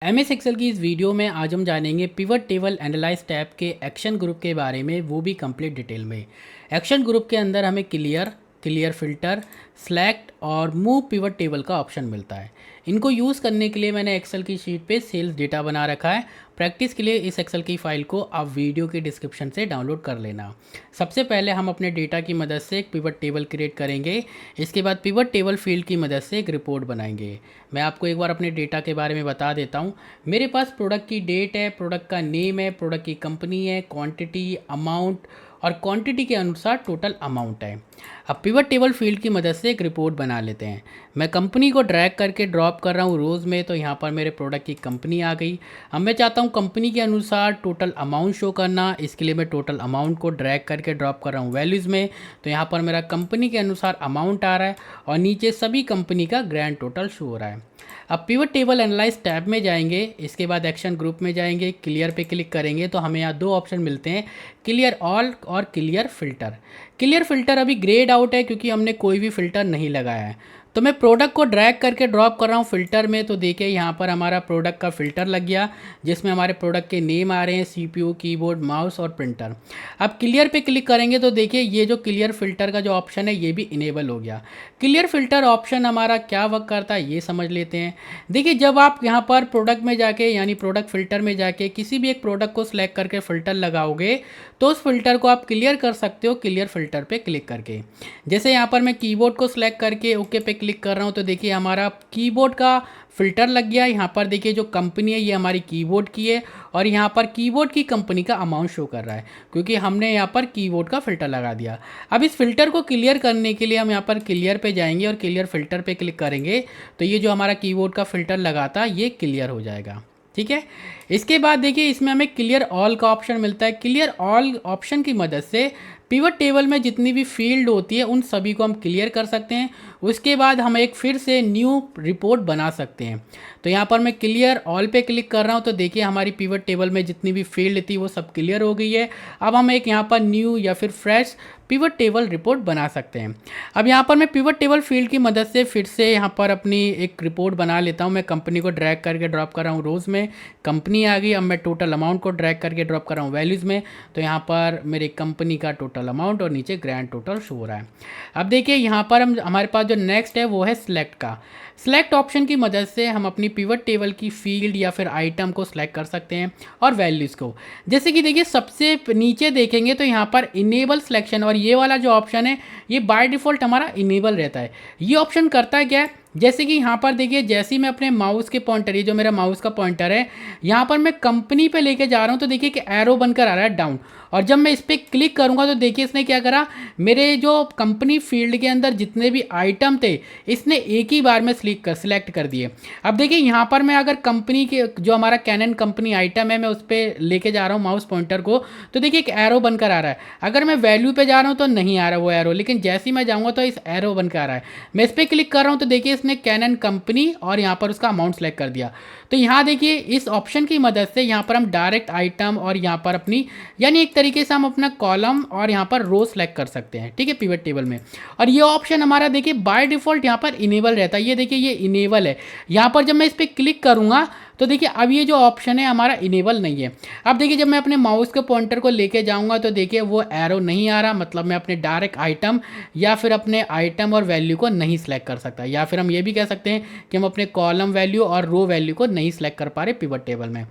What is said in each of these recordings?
MS Excel की इस video में आज हम जानेंगे पिवट टेबल एनालाइज टैब के एक्शन ग्रुप के बारे में, वो भी कंप्लीट डिटेल में। एक्शन ग्रुप के अंदर हमें क्लियर फिल्टर, सेलेक्ट और मूव पिवट टेबल का ऑप्शन मिलता है। इनको यूज़ करने के लिए मैंने एक्सेल की शीट पे सेल्स डेटा बना रखा है। प्रैक्टिस के लिए इस एक्सेल की फ़ाइल को आप वीडियो के डिस्क्रिप्शन से डाउनलोड कर लेना। सबसे पहले हम अपने डेटा की मदद से एक पिवट टेबल क्रिएट करेंगे। इसके बाद पिवट टेबल फील्ड की मदद से एक रिपोर्ट बनाएंगे। मैं आपको एक बार अपने डेटा के बारे में बता देता हूँ। मेरे पास प्रोडक्ट की डेट है, प्रोडक्ट का नेम है, प्रोडक्ट की कंपनी है, क्वांटिटी, अमाउंट और क्वांटिटी के अनुसार टोटल अमाउंट है। अब पिवट टेबल फील्ड की मदद से एक रिपोर्ट बना लेते हैं। मैं कंपनी को ड्रैग करके ड्रॉप कर रहा हूँ रोज़ में, तो यहाँ पर मेरे प्रोडक्ट की कंपनी आ गई। अब मैं चाहता हूँ कंपनी के अनुसार टोटल अमाउंट शो करना। इसके लिए मैं टोटल अमाउंट को ड्रैग करके ड्रॉप कर रहा हूँ वैल्यूज़ में, तो यहाँ पर मेरा कंपनी के अनुसार अमाउंट आ रहा है और नीचे सभी कंपनी का ग्रैंड टोटल शो हो रहा है। अब पिवट टेबल एनालाइज टैब में जाएंगे। इसके बाद एक्शन ग्रुप में जाएंगे, क्लियर पे क्लिक करेंगे तो हमें यहाँ दो ऑप्शन मिलते हैं, क्लियर ऑल और क्लियर फिल्टर। क्लियर फिल्टर अभी ग्रेड आउट है क्योंकि हमने कोई भी फिल्टर नहीं लगाया है। तो मैं प्रोडक्ट को ड्रैग करके ड्रॉप कर रहा हूँ फ़िल्टर में, तो देखिए यहाँ पर हमारा प्रोडक्ट का फ़िल्टर लग गया जिसमें हमारे प्रोडक्ट के नेम आ रहे हैं, सीपीयू, कीबोर्ड, माउस और प्रिंटर। अब क्लियर पे क्लिक करेंगे तो देखिए ये जो क्लियर फ़िल्टर का जो ऑप्शन है ये भी इनेबल हो गया। क्लियर फ़िल्टर ऑप्शन हमारा क्या वर्क करता है ये समझ लेते हैं। देखिए जब आप यहाँ पर प्रोडक्ट में जाके यानी प्रोडक्ट फ़िल्टर में जाके किसी भी एक प्रोडक्ट को सिलेक्ट करके फ़िल्टर लगाओगे तो उस फिल्टर को आप क्लियर कर सकते हो क्लियर फ़िल्टर पे क्लिक करके। जैसे यहाँ पर मैं कीबोर्ड को सिलेक्ट करके ओके पे क्लिक कर रहा हूँ तो देखिए हमारा कीबोर्ड का फ़िल्टर लग गया। यहाँ पर देखिए जो कंपनी है ये हमारी कीबोर्ड की है और यहाँ पर कीबोर्ड की कंपनी का अमाउंट शो कर रहा है क्योंकि हमने यहाँ पर कीबोर्ड का फ़िल्टर लगा दिया। अब इस फ़िल्टर को क्लियर करने के लिए हम यहाँ पर क्लियर पे जाएंगे और क्लियर फ़िल्टर पे क्लिक करेंगे तो ये जो हमारा कीबोर्ड का फ़िल्टर लगा था ये क्लियर हो जाएगा। ठीक है, इसके बाद देखिए इसमें हमें क्लियर ऑल का ऑप्शन मिलता है। क्लियर ऑल ऑप्शन की मदद से पिवट टेबल में जितनी भी फील्ड होती है उन सभी को हम क्लियर कर सकते हैं। उसके बाद हम एक फिर से न्यू रिपोर्ट बना सकते हैं। तो यहाँ पर मैं क्लियर ऑल पे क्लिक कर रहा हूँ तो देखिए हमारी पिवट टेबल में जितनी भी फील्ड थी वो सब क्लियर हो गई है। अब हम एक यहाँ पर न्यू या फिर फ्रेश पिवट टेबल रिपोर्ट बना सकते हैं। अब यहाँ पर मैं पिवट टेबल फील्ड की मदद से फिर से यहाँ पर अपनी एक रिपोर्ट बना लेता हूँ। मैं कंपनी को ड्रैग करके ड्रॉप कर रहा हूँ रोज़ में, कंपनी आ गई। अब मैं टोटल अमाउंट को ड्रैग करके ड्रॉप कर रहा हूँ वैल्यूज़ में, तो यहाँ पर मेरे कंपनी का टोटल अमाउंट और नीचे ग्रैंड टोटल शो हो रहा है। अब देखिए यहाँ पर हमारे पास जो नेक्स्ट है वो है सिलेक्ट का। सिलेक्ट ऑप्शन की मदद से हम अपनी पिवट टेबल की फील्ड या फिर आइटम को सिलेक्ट कर सकते हैं और वैल्यूज़ को। जैसे कि देखिए सबसे नीचे देखेंगे तो यहाँ पर इनेबल सिलेक्शन और ये वाला जो ऑप्शन है ये बाय डिफ़ॉल्ट हमारा इनेबल रहता है। ये ऑप्शन करता है क्या है, जैसे कि यहाँ पर देखिए जैसे ही मैं अपने माउस के पॉइंटर, ये जो मेरा माउस का पॉइंटर है यहाँ पर मैं कंपनी पे लेके जा रहा हूँ तो देखिए कि एरो बनकर आ रहा है डाउन, और जब मैं इस पर क्लिक करूँगा तो देखिए इसने क्या करा, मेरे जो कंपनी फील्ड के अंदर जितने भी आइटम थे इसने एक ही बार में सिलेक्ट कर दिए। अब देखिए यहाँ पर मैं अगर कंपनी के जो हमारा कैनन कंपनी आइटम है मैं उस पर लेके जा रहा हूँ माउस पॉइंटर को तो देखिए एक एरो बनकर आ रहा है। अगर मैं वैल्यू पे जा रहा हूँ तो नहीं आ रहा वो एरो, लेकिन जैसे ही मैं जाऊँगा तो इस एरो बनकर आ रहा है। मैं इस पर क्लिक कर रहा हूँ तो देखिए इसने कैनन कंपनी और यहाँ पर उसका अमाउंट सेलेक्ट कर दिया। तो यहाँ देखिए इस ऑप्शन की मदद से यहाँ पर हम डायरेक्ट आइटम और यहाँ पर अपनी यानी एक तरीके से हम अपना कॉलम और यहाँ पर रो सेलेक्ट कर सकते हैं। ठीक है, पिवट टेबल में। और ये ऑप्शन हमारा देखिए बाय डिफ़ॉल्ट यहाँ पर इनेबल रहता है। ये देखिए ये इनेबल है। यहाँ पर जब मैं इस पर क्लिक करूँगा तो देखिए अब ये जो ऑप्शन है हमारा इनेबल नहीं है। अब देखिए जब मैं अपने माउस के पॉइंटर को लेके जाऊंगा तो देखिए वो एरो नहीं आ रहा, मतलब मैं अपने डायरेक्ट आइटम या फिर अपने आइटम और वैल्यू को नहीं सिलेक्ट कर सकता। या फिर हम ये भी कह सकते हैं कि हम अपने कॉलम वैल्यू और रो वैल्यू को नहीं सिलेक्ट कर पा रहे पिवट टेबल में।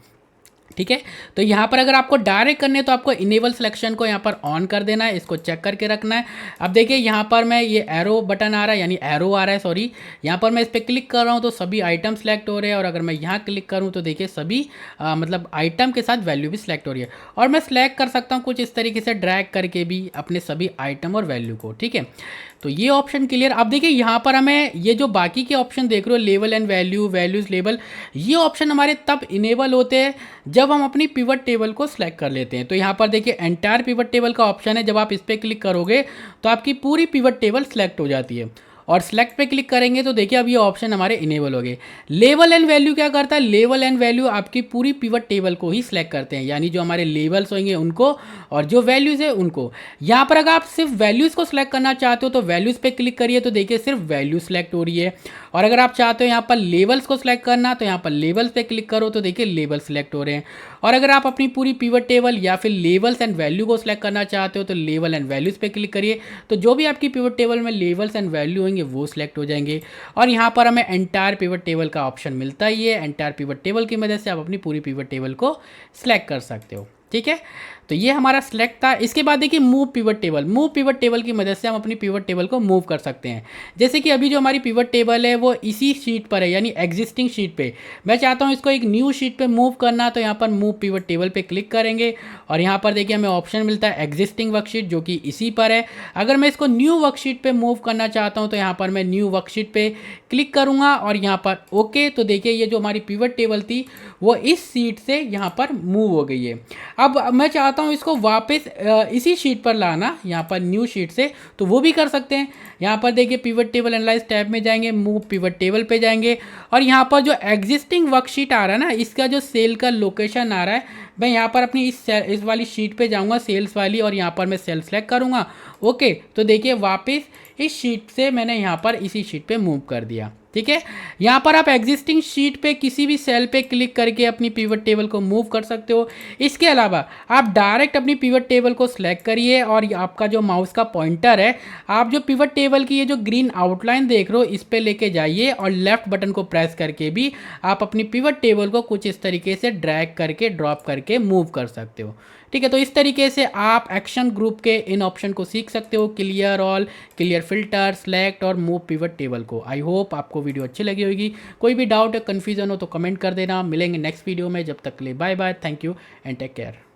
ठीक है, तो यहाँ पर अगर आपको डायरेक्ट करने तो आपको इनेबल सिलेक्शन को यहाँ पर ऑन कर देना है, इसको चेक करके रखना है। अब देखिए यहाँ पर मैं ये एरो बटन आ रहा है यानी एरो आ रहा है, सॉरी, यहाँ पर मैं इस पर क्लिक कर रहा हूँ तो सभी आइटम सेलेक्ट हो रहे हैं। और अगर मैं यहाँ क्लिक करूँ तो देखिए सभी मतलब आइटम के साथ वैल्यू भी सिलेक्ट हो रही है। और मैं सिलेक्ट कर सकता हूँ कुछ इस तरीके से ड्रैग करके भी अपने सभी आइटम और वैल्यू को। ठीक है, तो ये ऑप्शन क्लियर। अब देखिए यहाँ पर हमें ये जो बाकी के ऑप्शन देख रहे हो, level and value, values label, ये ऑप्शन हमारे तब इनेबल होते हैं जब हम अपनी पिवट टेबल को सिलेक्ट कर लेते हैं। तो यहाँ पर देखिए एंटायर पिवट टेबल का ऑप्शन है, जब आप इस पर क्लिक करोगे तो आपकी पूरी पिवट टेबल सिलेक्ट हो जाती है। और सेलेक्ट पे क्लिक करेंगे तो देखिए अब ये ऑप्शन हमारे इनेबल हो गए। लेबल एंड वैल्यू क्या करता है, लेबल एंड वैल्यू आपकी पूरी पिवट टेबल को ही सिलेक्ट करते हैं, यानी जो हमारे लेबल्स होंगे उनको और जो वैल्यूज़ है उनको। यहाँ पर अगर आप सिर्फ वैल्यूज़ को सिलेक्ट करना चाहते हो तो वैल्यूज़ पे क्लिक करिए तो देखिए सिर्फ वैल्यू सिलेक्ट हो रही है। और अगर आप चाहते हो यहाँ पर लेबल्स को सिलेक्ट करना तो यहाँ पर लेबल्स पे क्लिक करो तो देखिए लेबल सिलेक्ट हो रहे हैं। और अगर आप अपनी पूरी पिवट टेबल या फिर लेबल्स एंड वैल्यू को सिलेक्ट करना चाहते हो तो लेबल एंड वैल्यूज़ पे क्लिक करिए तो जो भी आपकी पिवट टेबल में लेबल्स एंड वैल्यू होंगे वो सिलेक्ट हो जाएंगे। और यहाँ पर हमें एंटायर पिवट टेबल का ऑप्शन मिलता ही है। एंटायर पिवट टेबल की मदद से आप अपनी पूरी पिवट टेबल को सिलेक्ट कर सकते हो। ठीक है, तो ये हमारा सिलेक्ट था। इसके बाद देखिए move pivot table. Move pivot table की मदद से हम अपनी पिवट टेबल को मूव कर सकते हैं। जैसे कि अभी जो हमारी पिवट टेबल है वो इसी शीट पर है, यानी एग्जिस्टिंग शीट पे। मैं चाहता हूँ इसको एक न्यू शीट पे मूव करना, तो यहाँ पर मूव पिवट टेबल पे क्लिक करेंगे और यहाँ पर देखिए हमें ऑप्शन मिलता है एग्जिस्टिंग वर्कशीट, जो कि इसी पर है। अगर मैं इसको न्यू वर्कशीट पे मूव करना चाहता हूँ तो यहाँ पर मैं न्यू वर्कशीट पे क्लिक करूँगा और यहाँ पर ओके। तो देखिए ये जो हमारी पिवट टेबल थी वो इस सीट से यहाँ पर मूव हो गई है। अब मैं चाहता हूँ इसको वापस इसी शीट पर लाना, यहाँ पर न्यू शीट से, तो वो भी कर सकते हैं। यहाँ पर देखिए पिवट टेबल एनालाइज टैब में जाएंगे, मूव पिवट टेबल पे जाएंगे और यहाँ पर जो एग्जिस्टिंग वर्कशीट आ रहा है ना, इसका जो सेल का लोकेशन आ रहा है, मैं यहाँ पर अपनी इस वाली शीट पे जाऊँगा, सेल्स वाली, और यहाँ पर मैं सेल सेलेक्ट करूँगा। ओके, तो देखिए वापस इस शीट से मैंने यहाँ पर इसी शीट पे मूव कर दिया। ठीक है, यहाँ पर आप एग्जिस्टिंग शीट पे किसी भी सेल पे क्लिक करके अपनी पिवट टेबल को मूव कर सकते हो। इसके अलावा आप डायरेक्ट अपनी पिवट टेबल को सिलेक्ट करिए और आपका जो माउस का पॉइंटर है, आप जो पिवट टेबल की ये जो ग्रीन आउटलाइन देख रहे हो इस पे लेके जाइए और लेफ्ट बटन को प्रेस करके भी आप अपनी पिवट टेबल को कुछ इस तरीके से ड्रैग करके ड्रॉप करके मूव कर सकते हो। ठीक है, तो इस तरीके से आप एक्शन ग्रुप के इन ऑप्शन को सीख सकते हो, clear all, clear filter, select और मूव पिवट टेबल को। आई होप आपको वीडियो अच्छी लगी होगी। कोई भी डाउट या कन्फ्यूजन हो तो कमेंट कर देना। मिलेंगे नेक्स्ट वीडियो में, जब तक के लिए bye bye, thank you and take care.